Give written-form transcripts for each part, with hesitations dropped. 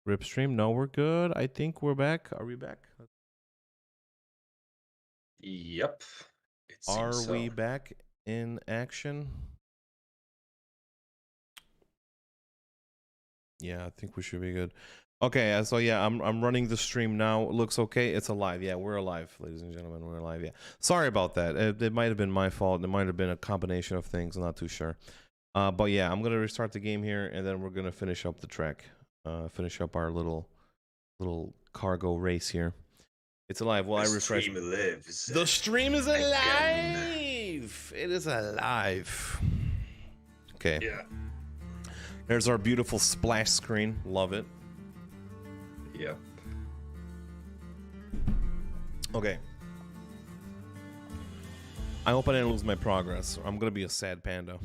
Rip stream. No, we're good. I think we're back. Are we back? Yep. It seems Are so. we back in action? Yeah, I think we should be good. Okay, so yeah, I'm running the stream now. It looks okay. It's alive. Yeah, we're alive, ladies and gentlemen. We're alive. Yeah. Sorry about that. It might have been my fault. It might have been a combination of things. I'm not too sure. But yeah, I'm gonna restart the game here, and then we're gonna finish up the track. Finish up our little cargo race here. It's alive. Well, I refresh. The stream lives. The stream is alive. Again. It is alive. Okay. Yeah. There's our beautiful splash screen. Love it. Yep. Okay. I hope I didn't lose my progress. I'm gonna be a sad panda.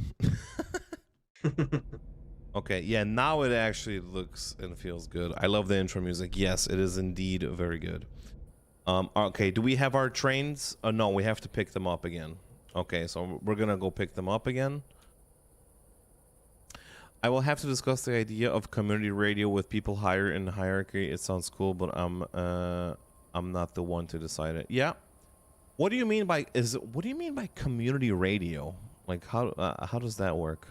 Okay, yeah, now it actually looks and feels good. I love the intro music. Yes, it is indeed very good. Okay, do we have our trains? No, we have to pick them up again. Okay, so we're gonna go pick them up again. I will have to discuss the idea of community radio with people higher in the hierarchy. It sounds cool, but I'm not the one to decide it. Yeah. What do you mean by community radio? Like how does that work?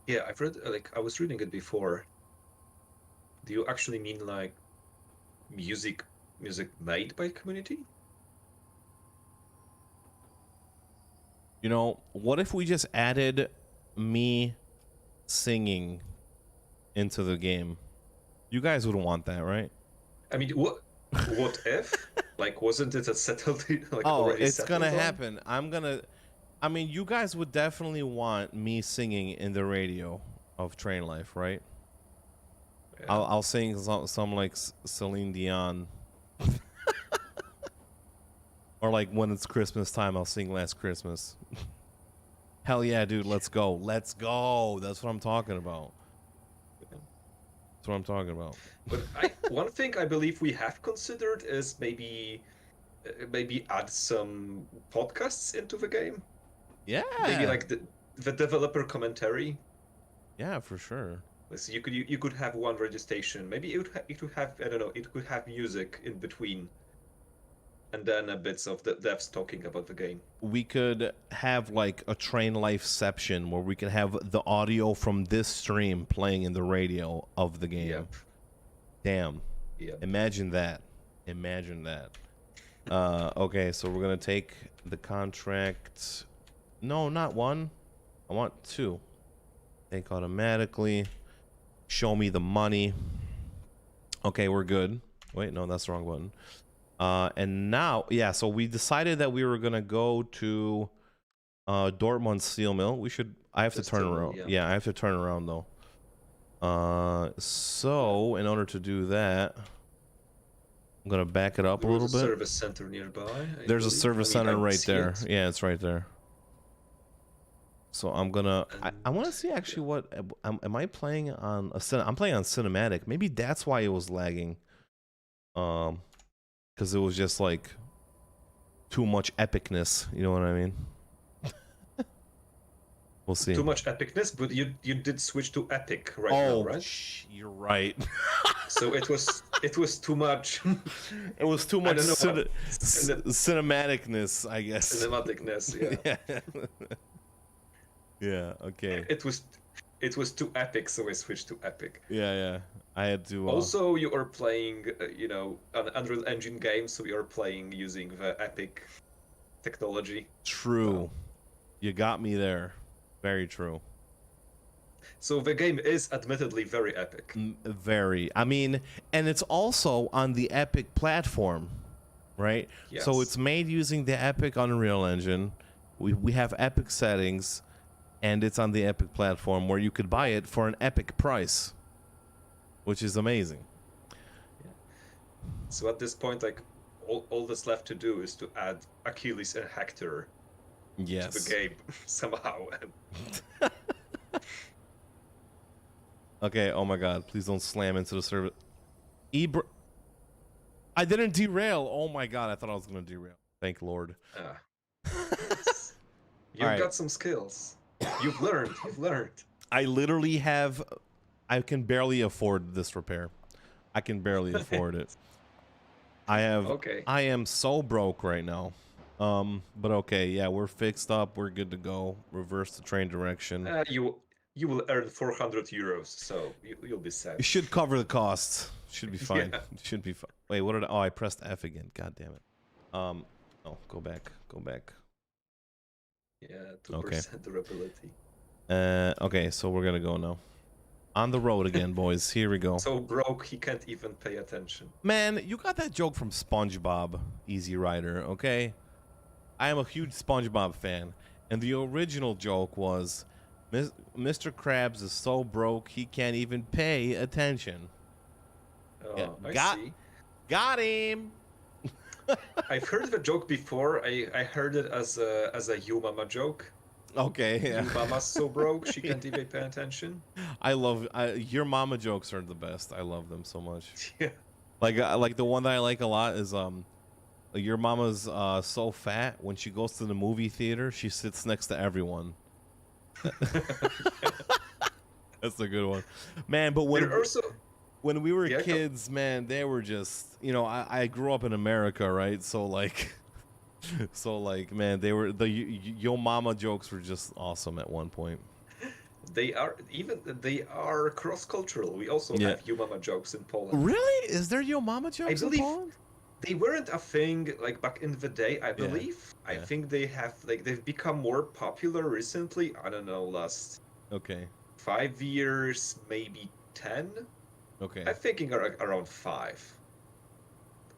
Yeah, I've read I was reading it before. Do you actually mean like music made by community? You know, what if we just added me singing into the game? You guys wouldn't want that, right? I mean, what if? Like, wasn't it a settled? Like, oh, already it's gonna on? happen. I mean, you guys would definitely want me singing in the radio of Train Life, right? Yeah. I'll sing some like Celine Dion. Or like when it's Christmas time, I'll sing Last Christmas. Hell yeah, dude, let's go. Let's go. That's what I'm talking about. That's what I'm talking about. But one thing I believe we have considered is maybe add some podcasts into the game. Yeah. Maybe like the developer commentary. Yeah, for sure. So you could have one radio station. Maybe it would have, I don't know, it could have music in between. And then a bits of the devs talking about the game. We could have like a Train Lifeception where we can have the audio from this stream playing in the radio of the game. Yep. Damn. Yep. Imagine that. Imagine that. Okay, so we're gonna take the contract. No, not one. I want two. Take automatically. Show me the money. Okay, we're good. Wait, no, that's the wrong button. And now, yeah, so we decided that we were gonna go to Dortmund Steel Mill. I have to turn around. Yeah, I have to turn around though. So in order to do that, I'm gonna back it up a little bit. There's a service center nearby. There's a service center right there. Yeah, it's right there. So I'm gonna. I want to see actually what am I playing on I'm playing on cinematic. Maybe that's why it was lagging. Because it was just like too much epicness. You know what I mean? We'll see. Too much epicness, but you did switch to epic now, right? You're right. So it was too much. It was too much cinematicness, I guess. Cinematicness, yeah. Yeah. Yeah. Okay. It was too epic, so I switched to epic. Yeah. I had to. Also, you are playing, an Unreal Engine game, so you are playing using the epic technology. True. You got me there. Very true. So the game is admittedly very epic. Very. I mean, and it's also on the Epic platform, right? Yes. So it's made using the Epic Unreal Engine. We have Epic settings, and it's on the Epic platform where you could buy it for an epic price, which is amazing. Yeah. So at this point, like, all that's left to do is to add Achilles and Hector to the game somehow. Okay, oh my god, please don't slam into the service. I didn't derail. Oh my god, I thought I was going to derail. Thank Lord. You've got some skills. You've learned. I literally have... I can barely afford this repair. I can barely afford it. I am so broke right now. But okay, yeah, we're fixed up. We're good to go. Reverse the train direction. You will earn 400 euros, so you'll be set. It should cover the costs. Should be fine. Yeah. Should be fine. Wait, what did I? Oh, I pressed F again. God damn it. Oh, go back. Go back. Yeah, 2% durability. Okay, so we're gonna go now. On the road again, boys. Here we go. So broke, he can't even pay attention. Man, you got that joke from SpongeBob, Easy Rider, okay? I am a huge SpongeBob fan, and the original joke was, Mr. Krabs is so broke he can't even pay attention. Oh, yeah, I see. Got him! I've heard the joke before. I heard it as a You Mama joke. Okay, yeah. Your mama's so broke she can't even pay attention. I love your mama jokes are the best. I love them so much. Yeah. Like the one that I like a lot is your mama's so fat when she goes to the movie theater she sits next to everyone. That's a good one, man. But when we were kids, man, they were just, you know, I grew up in America, right? So like. So like, man, the yo mama jokes were just awesome at one point. They are cross-cultural. We also have yo mama jokes in Poland. Really? Is there yo mama jokes in Poland? They weren't a thing like back in the day, I believe. Yeah. I think they've become more popular recently. I don't know, last 5 years, maybe 10. Okay. I'm thinking around 5.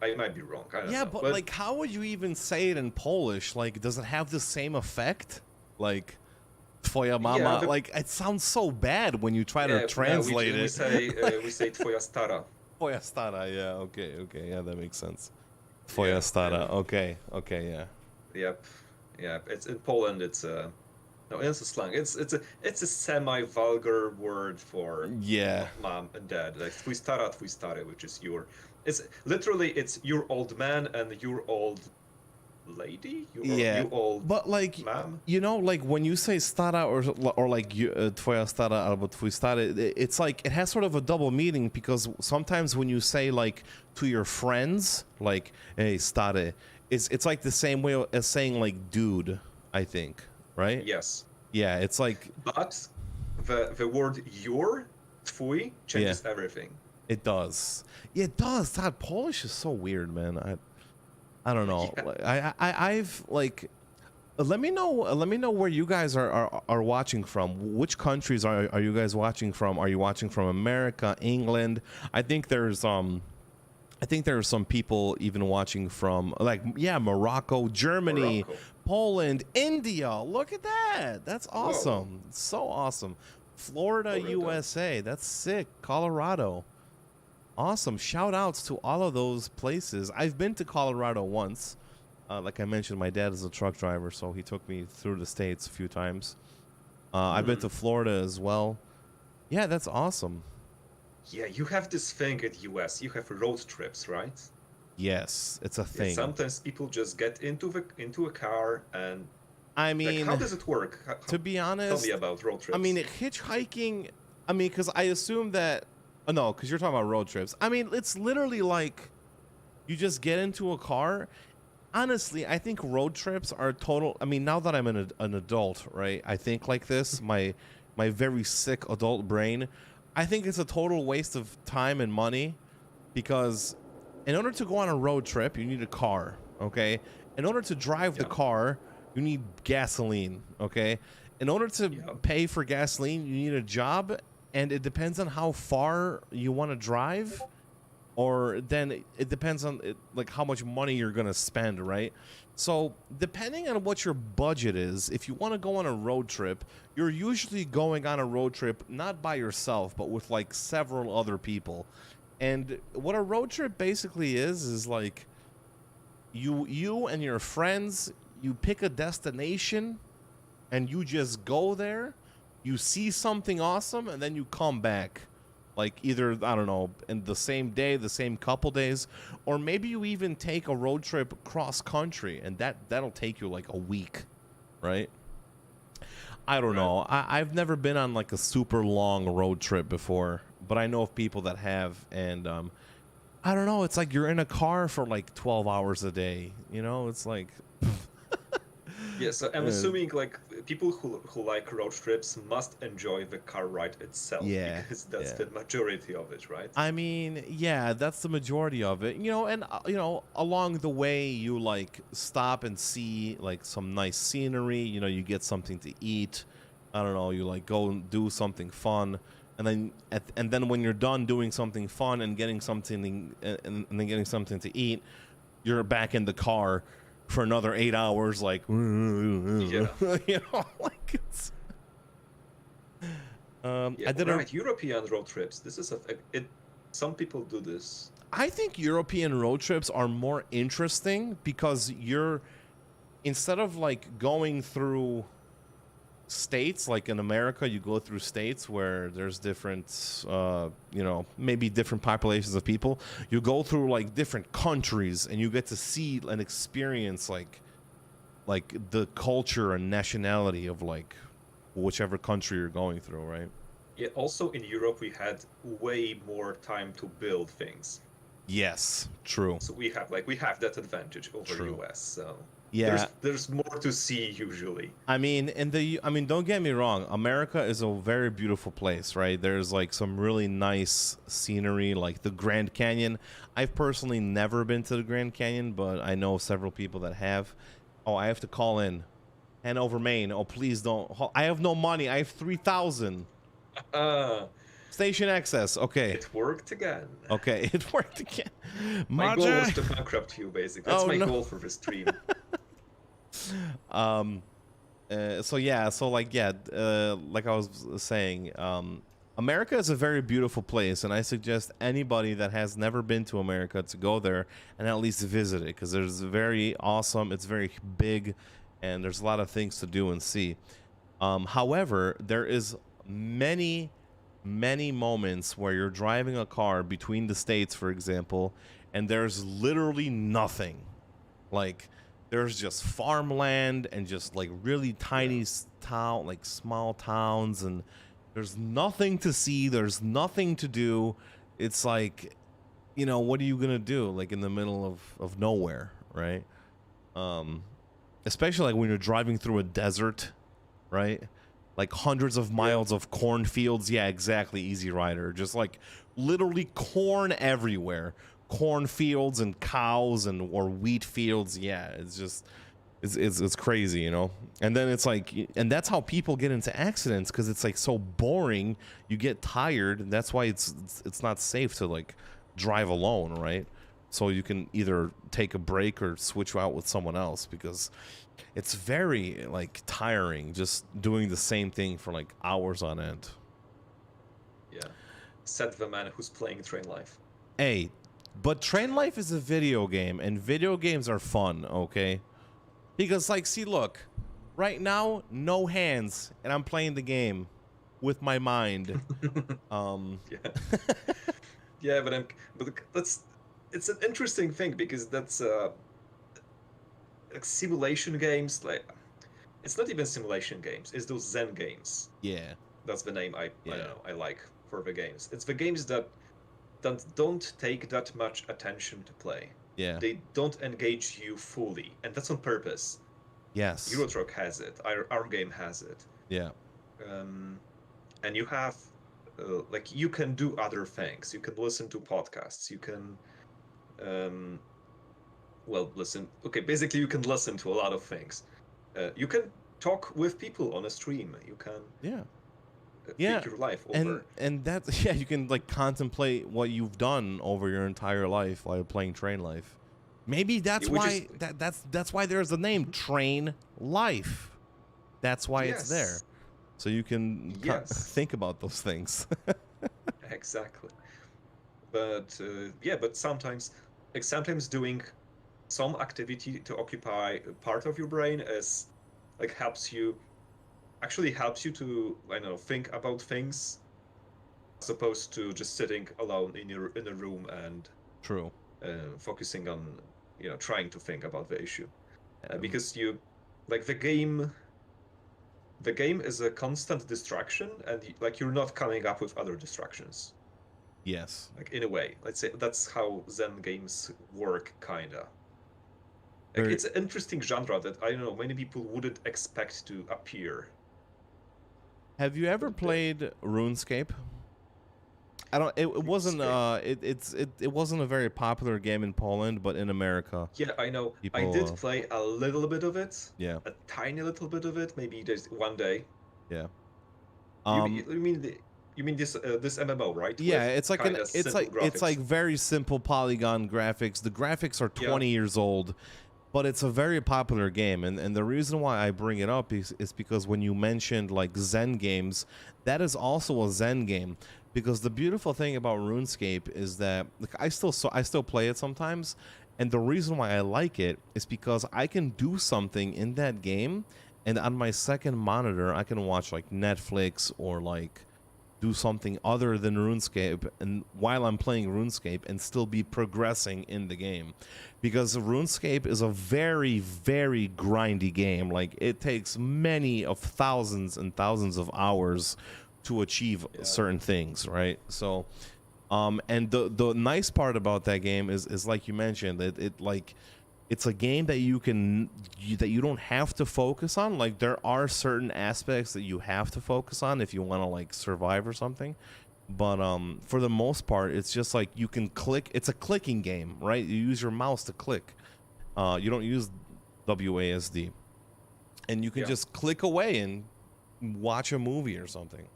I might be wrong. I don't know. But like, how would you even say it in Polish? Like, does it have the same effect? Like, twoja mama. Like, it sounds so bad when you try to translate it. We say twoja stara. Twoja stara. Yeah. Okay. Yeah, that makes sense. Twoja stara. Okay. Yeah. Yep. It's in Poland. It's a slang. It's a semi-vulgar word for mom and dad. Like twój stara, twój stary, which is your. It's literally your old man and your old lady. You old. But like, mom. You know, like when you say stara or like twoja stara albo twój stary, it's like it has sort of a double meaning because sometimes when you say like to your friends, like hey stary, it's like the same way as saying like dude. I think. Right? Yes. Yeah, it's like. But the word your, twój, changes everything. It does. Yeah, it does. That Polish is so weird, man. I don't know. Yeah. I've like. Let me know where you guys are watching from. Which countries are you guys watching from? Are you watching from America, England? I think there's some people even watching from Morocco, Germany, Poland, India. Look at that. That's awesome. Whoa. So awesome. Florida, USA. That's sick. Colorado. Awesome. Shout outs to all of those places. I've been to Colorado once. Like I mentioned, my dad is a truck driver, so he took me through the States a few times. I've been to Florida as well. Yeah, that's awesome. Yeah, you have this thing in the US. You have road trips, right? Yes, it's a thing. Sometimes people just get into a car and. I mean, like, how does it work? To be honest, tell me about road trips. I mean, hitchhiking. I mean, because I assume that. No, because you're talking about road trips. I mean, it's literally like you just get into a car. Honestly, I think road trips are total. I mean, now that I'm an adult, right? I think like this. My very sick adult brain. I think it's a total waste of time and money because in order to go on a road trip, you need a car, okay? In order to drive the car, you need gasoline, okay? In order to pay for gasoline, you need a job, and it depends on how far you want to drive, or then it depends on like how much money you're going to spend, right? So depending on what your budget is, if you want to go on a road trip, you're usually going on a road trip not by yourself, but with like several other people. And what a road trip basically is like you and your friends, you pick a destination and you just go there, you see something awesome, and then you come back. Like either, I don't know, in the same day, the same couple days, or maybe you even take a road trip cross country, and that'll take you like a week, right? I don't know. I've never been on like a super long road trip before, but I know of people that have, and I don't know. It's like you're in a car for like 12 hours a day. You know, it's like. Yeah, so I'm assuming like people who like road trips must enjoy the car ride itself Yeah, because that's yeah. the majority of it, right? I mean, yeah, that's the majority of it. You know, and you know, along the way you like stop and see like some nice scenery, you know, you get something to eat. I don't know, you like go and do something fun, and then when you're done doing something fun and getting something and then getting something to eat, you're back in the car for another 8 hours like Yeah. you know, like it's Yeah, I did right. European road trips. This is it. Some people do this. I think European road trips are more interesting because you're instead of like going through states like in America, you go through states where there's different you know, maybe different populations of people. You go through like different countries and you get to see and experience like the culture and nationality of like whichever country you're going through, right? Yeah, also in Europe we had way more time to build things. Yes, true. So we have that advantage over True. US. So Yeah. there's more to see usually. I mean, don't get me wrong. America is a very beautiful place, right? There's like some really nice scenery, like the Grand Canyon. I've personally never been to the Grand Canyon, but I know several people that have. Oh, I have to call in. Hanover, Maine. Oh, please don't. I have no money. I have 3,000. Station access. Okay. It worked again. Okay, it worked again. My goal was to bankrupt you, basically. That's my goal for this stream. So yeah, so like yeah, like I was saying, America is a very beautiful place, and I suggest anybody that has never been to America to go there and at least visit it because there's very awesome. It's very big, and there's a lot of things to do and see. However, there is many moments where you're driving a car between the states, for example, and there's literally nothing. Like there's just farmland and just like really tiny town, like small towns, and there's nothing to see. There's nothing to do. It's like, you know, what are you gonna do? Like in the middle of nowhere, right? Especially like when you're driving through a desert, right? Like hundreds of miles of cornfields. Yeah, exactly. Easy Rider. Just like literally corn everywhere. Cornfields and cows and or wheat fields. Yeah, it's just it's crazy, you know. And then it's like, and that's how people get into accidents because it's like so boring. You get tired, and that's why it's not safe to like drive alone, right? So you can either take a break or switch out with someone else because it's very like tiring just doing the same thing for like hours on end. Yeah, said the man who's playing Train Life. Hey, but Train Life is a video game, and video games are fun, okay? Because like, see, look, right now, no hands, and I'm playing the game with my mind. Yeah, yeah, but it's an interesting thing because that's like simulation games. Like, it's not even simulation games. It's those Zen games. Yeah, that's the name I don't know, I like for the games. It's the games that don't take that much attention to play. Yeah, they don't engage you fully, and that's on purpose. Yes, Euro Truck has it. Our game has it. Yeah. And you have like you can do other things. You can listen to podcasts. You can well, listen. Okay, basically you can listen to a lot of things. You can talk with people on a stream. You can think your life over. And that's you can like contemplate what you've done over your entire life while playing Train Life. Maybe that's why that's why there's the name Train Life. That's why it's there, so you can think about those things. Exactly. But but sometimes doing some activity to occupy part of your brain is like helps you to, I don't know, think about things as opposed to just sitting alone in a room and focusing on, you know, trying to think about the issue. Because you like the game is a constant distraction, and like you're not coming up with other distractions. Yes. Like in a way, let's say that's how Zen games work, kinda. Like Very, it's an interesting genre that I don't know many people wouldn't expect to appear. have you ever But it did. played RuneScape? I don't. It wasn't. RuneScape. It wasn't a very popular game in Poland, but in America, Yeah, I know. I people. did play a little bit of it, Yeah. a tiny little bit of it, maybe just one day. Yeah. You Um. mean you mean the, you mean this MMO, right? Yeah. With It's like kind of simple it's like graphics. very simple polygon graphics. The graphics are Yeah. 20 years old, but it's a very popular game, and the reason why I bring it up is because when you mentioned like Zen games, that is also a Zen game. Because the beautiful thing about RuneScape is that like, I still play it sometimes, and the reason why I like it is because I can do something in that game, and on my second monitor I can watch like Netflix or like do something other than RuneScape, and while I'm playing RuneScape and still be progressing in the game, because RuneScape is a very, very grindy game. Like it takes many of thousands and thousands of hours to achieve certain things, right? So and the nice part about that game is like you mentioned, it like it's a game that that you don't have to focus on. Like there are certain aspects that you have to focus on if you want to like survive or something, but for the most part it's just like you can click. It's a clicking game, right? You use your mouse to click. You don't use WASD, and you can Yeah. just click away and watch a movie or something.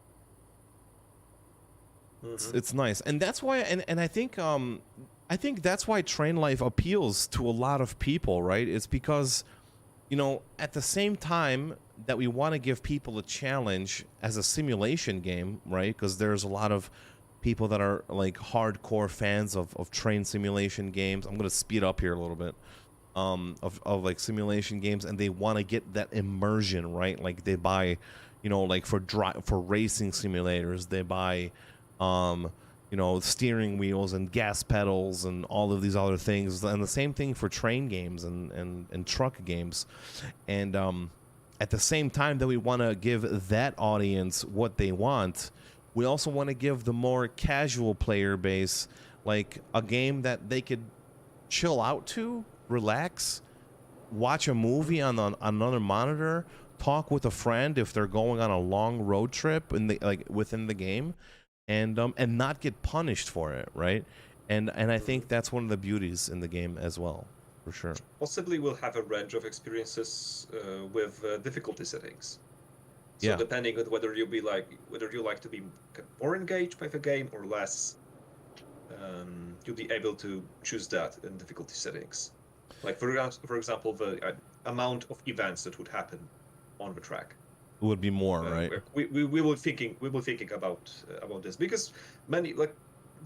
It's nice, and that's why, and I think that's why Train Life appeals to a lot of people, right? It's because, you know, at the same time that we want to give people a challenge as a simulation game, right? Because there's a lot of people that are like hardcore fans of train simulation games. I'm gonna speed up here a little bit. Of like simulation games, and they want to get that immersion, right? Like they buy, you know, like for racing simulators, they buy you know, steering wheels and gas pedals and all of these other things, and the same thing for train games and truck games. And at the same time that we want to give that audience what they want, we also want to give the more casual player base like a game that they could chill out to, relax, watch a movie on another monitor, talk with a friend if they're going on a long road trip in the like within the game, and not get punished for it, right? And I think that's one of the beauties in the game as well, for sure. Possibly we'll have a range of experiences with difficulty settings. So Yeah. depending on whether you like to be more engaged by the game or less, you'll be able to choose that in difficulty settings. Like for example, the amount of events that would happen on the track. It would be more, right? We were thinking about this because many like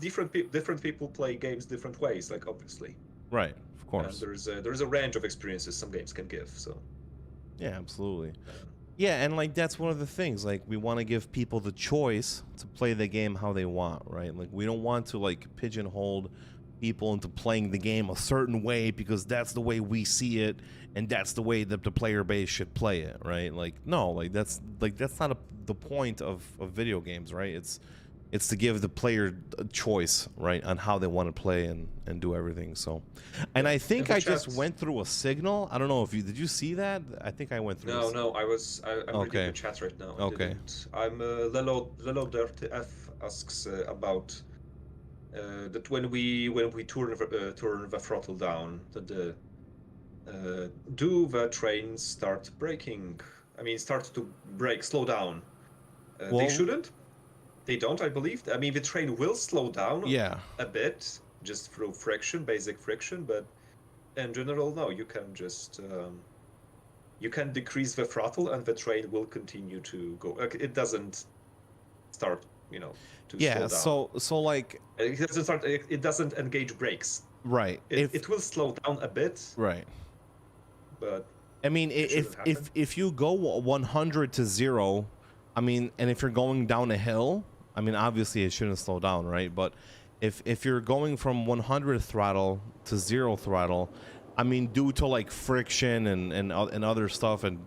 different people play games different ways. Like obviously, Right, of and course. there's a range of experiences some games can give. So Yeah, absolutely. Yeah, and like that's one of the things. Like we want to give people the choice to play the game how they want, right? Like we don't want to like pigeonhole people into playing the game a certain way because that's the way we see it and that's the way that the player base should play it, right? Like no, like that's not the point of video games, right? It's to give the player a choice, right, on how they want to play and do everything. So, and I think I just went through a signal. I don't know if did you see that? I think I went through. No, I'm reading the chat right now. Okay. I'm Lelo Dirty F asks about that when we turn the throttle down, that the do the trains start braking? I mean, start to brake, slow down. They shouldn't. They don't, I believe. I mean, the train will slow down a bit just through friction, basic friction, but in general, no. You can just you can decrease the throttle and the train will continue to go. It doesn't start, you know, to slow down. So like it doesn't start. It doesn't engage brakes. Right. It will slow down a bit. Right. But I mean, if you go 100 to 0, I mean, and if you're going down a hill, I mean, obviously it shouldn't slow down, right? But if you're going from 100 throttle to 0 throttle, I mean, due to like friction and other stuff, and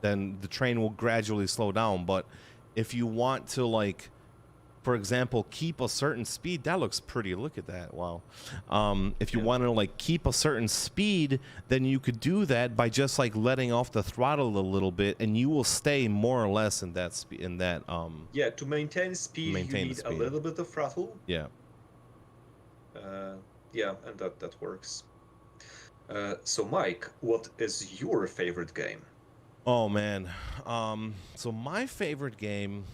then the train will gradually slow down. But if you want to like for example, keep a certain speed. That looks pretty. Look at that. Wow. If you want to like keep a certain speed, then you could do that by just like letting off the throttle a little bit, and you will stay more or less in that speed. Yeah, to maintain speed, you need a little bit of throttle. Yeah. Yeah, and that works. So Mike, what is your favorite game? Oh man. So my favorite game,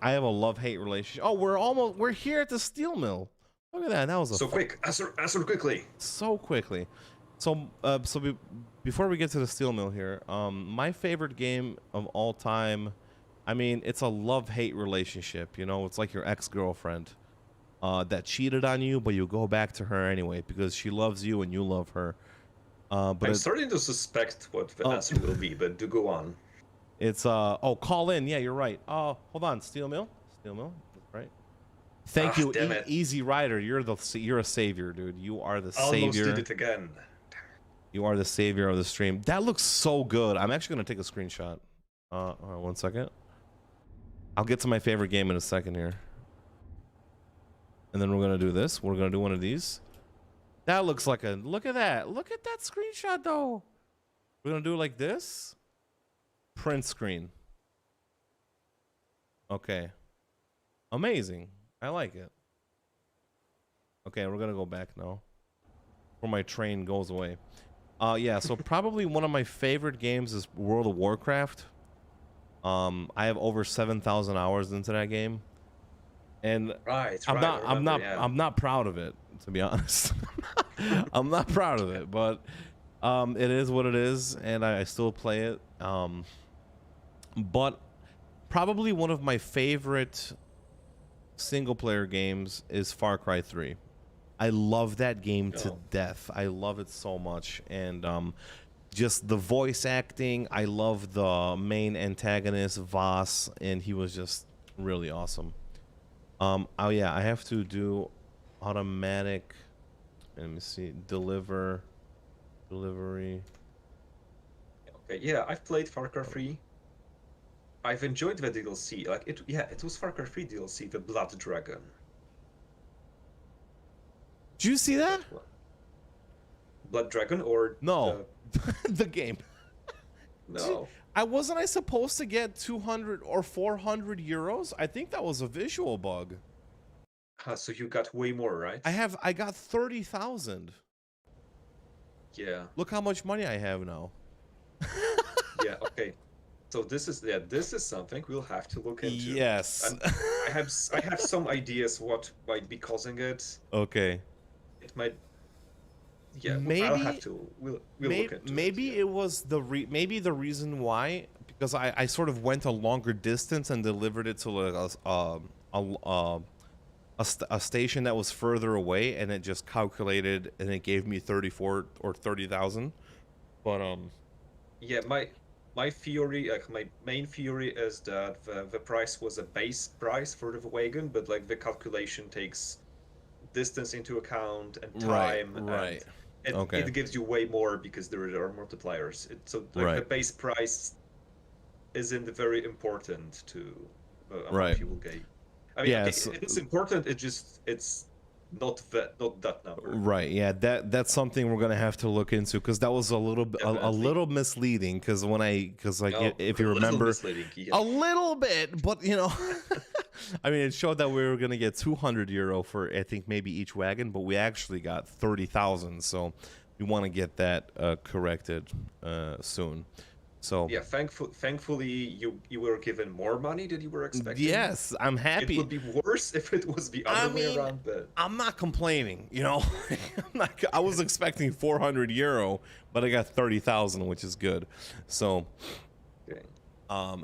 I have a love-hate relationship. Oh, we're here at the steel mill. Look at that. That was so quick. Answer quickly. So quickly. So before we get to the steel mill here, my favorite game of all time, I mean, it's a love-hate relationship. You know, it's like your ex-girlfriend that cheated on you, but you go back to her anyway because she loves you and you love her. But I'm starting to suspect what the answer will be, but do go on. It's call in. Yeah, you're right. Hold on, steel mill, that's right. Thank you, Easy Rider. You're a savior, dude. You are the savior. Almost did it again. You are the savior of the stream. That looks so good. I'm actually gonna take a screenshot. All right, 1 second. I'll get to my favorite game in a second here. And then we're gonna do this. We're gonna do one of these. That looks like a, look at that. Look at that screenshot though. We're gonna do it like this. Print screen. Okay. Amazing. I like it. Okay, we're gonna go back now. Before my train goes away. Yeah, so probably one of my favorite games is World of Warcraft. I have over 7,000 hours into that game. And I'm not proud of it, to be honest. I'm not proud of it, but it is what it is, and I still play it. But probably one of my favorite single-player games is Far Cry 3. I love that game to death. I love it so much, and just the voice acting. I love the main antagonist, Voss, and he was just really awesome. Oh yeah, I have to do automatic. Let me see. Delivery. Okay, yeah, I've played Far Cry 3. I've enjoyed the DLC. Like it, yeah, it was Far Cry 3 DLC, the Blood Dragon. Did you see that? Blood Dragon or no? The game. No. Wasn't I supposed to get 200 or 400 euros? I think that was a visual bug. So you got way more, right? I got 30,000. Yeah. Look how much money I have now. Yeah. Okay. So this is something we'll have to look into. Yes. I have some ideas what might be causing it. Okay. It might. Yeah. Maybe I'll have to. We'll look into maybe it. It was the reason why, because I sort of went a longer distance and delivered it to like a station that was further away, and it just calculated and it gave me 34 or 30,000. But yeah, my theory, like my main theory, is that the price was a base price for the wagon, but like the calculation takes distance into account and time. Right. And it gives you way more because there are multipliers. So like the base price isn't very important to amount you will get. I mean, it's important. It's not that number. Right. Yeah. That's something we're gonna have to look into, because that was a little misleading. Because if you remember, a little bit, but you know, I mean, it showed that we were gonna get 200 euro for, I think, maybe each wagon, but we actually got 30,000. So we want to get that corrected soon. So yeah, thankfully you were given more money than you were expecting. Yes, I'm happy. It would be worse if it was the other way around, but I'm not complaining, you know. I was expecting 400 euro, but I got 30,000, which is good. So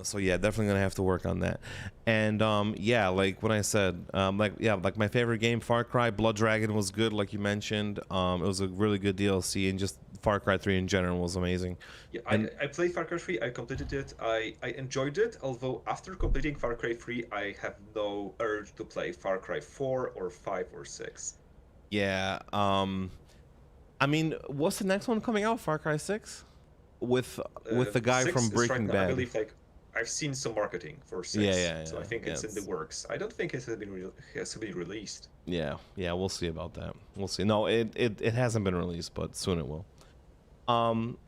so yeah, definitely gonna have to work on that. And yeah, like when I said, like my favorite game, Far Cry Blood Dragon, was good, like you mentioned. It was a really good DLC, and just Far Cry 3 in general was amazing. Yeah, I played Far Cry 3, I completed it, I enjoyed it, although after completing Far Cry 3, I have no urge to play Far Cry 4 or 5 or 6. Yeah, I mean, what's the next one coming out? Far Cry 6? With the guy from Breaking Bad. I believe like I've seen some marketing for 6. Yeah. So I think it's in the works. I don't think it has been released. Yeah, we'll see about that. We'll see. No, it hasn't been released, but soon it will.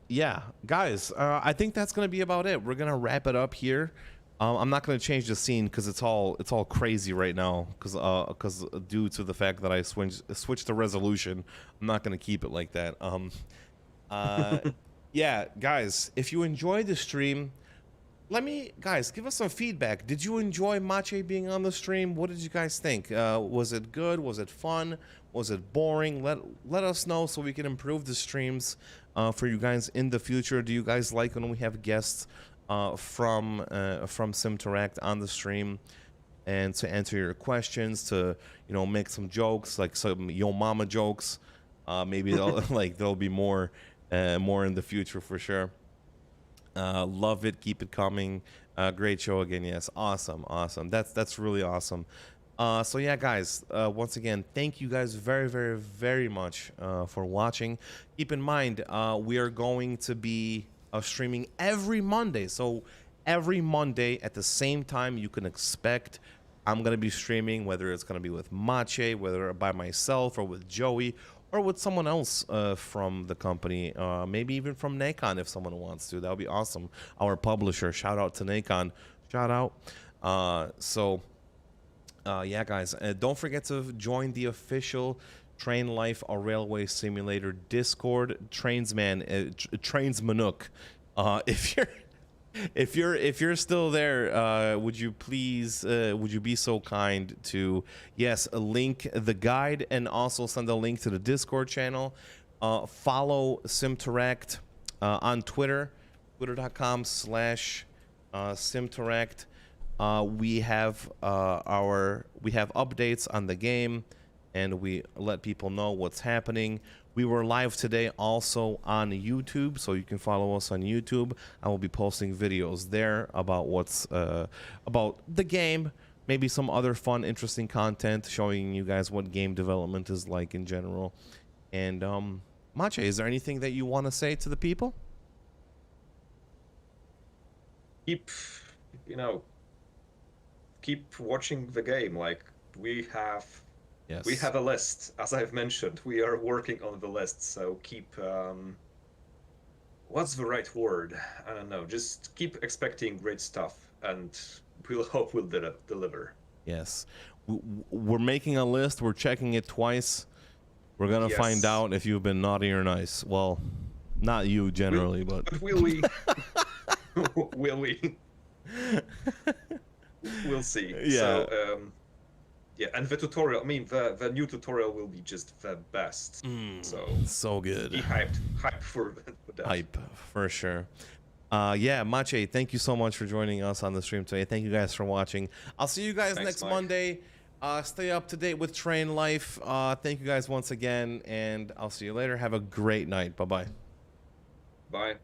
Yeah, guys, I think that's gonna be about it. We're gonna wrap it up here. I'm not gonna change the scene because it's all crazy right now. Because due to the fact that I switched the resolution, I'm not gonna keep it like that. Yeah, guys, if you enjoyed the stream, guys, give us some feedback. Did you enjoy Maciej being on the stream? What did you guys think? Was it good? Was it fun? Was it boring? Let us know so we can improve the streams for you guys in the future. Do you guys like when we have guests from Simteract on the stream and to answer your questions, to make some jokes, like some yo mama jokes? Maybe there'll be more in the future for sure. Love it. Keep it coming. Great show again. Yes. Awesome. That's really awesome. So yeah, guys, once again, thank you guys very, very, very much for watching. Keep in mind, we are going to be streaming every Monday. So every Monday at the same time, you can expect I'm going to be streaming, whether it's going to be with Maciej, whether by myself or with Joey, or with someone else from the company, maybe even from Nacon if someone wants to. That would be awesome. Our publisher, shout out to Nacon. Shout out. Yeah, guys, don't forget to join the official Train Life, a railway simulator Discord. Trainsmanook. If you're still there, would you please would you be so kind to link the guide and also send a link to the Discord channel. Follow Simteract on Twitter, twitter.com/Simteract. We have updates on the game, and we let people know what's happening. We were live today also on YouTube, so you can follow us on YouTube. I will be posting videos there about what's about the game, maybe some other fun, interesting content showing you guys what game development is like in general. And Maciej, is there anything that you want to say to the people? Keep watching the game. Like we have a list, as I've mentioned. We are working on the list, so keep what's the right word? I don't know. Just keep expecting great stuff, and we'll hope we'll deliver. Yes, we're making a list. We're checking it twice. We're gonna find out if you've been naughty or nice. Well, not you generally, but will we? Will we? We'll see. Yeah. So, yeah, and the tutorial. I mean, the new tutorial will be just the best. So good. Be hype for that. Hype for sure. Yeah, Maciej, thank you so much for joining us on the stream today. Thank you guys for watching. I'll see you guys next Monday. Stay up to date with Train Life. Thank you guys once again, and I'll see you later. Have a great night. Bye-bye. Bye.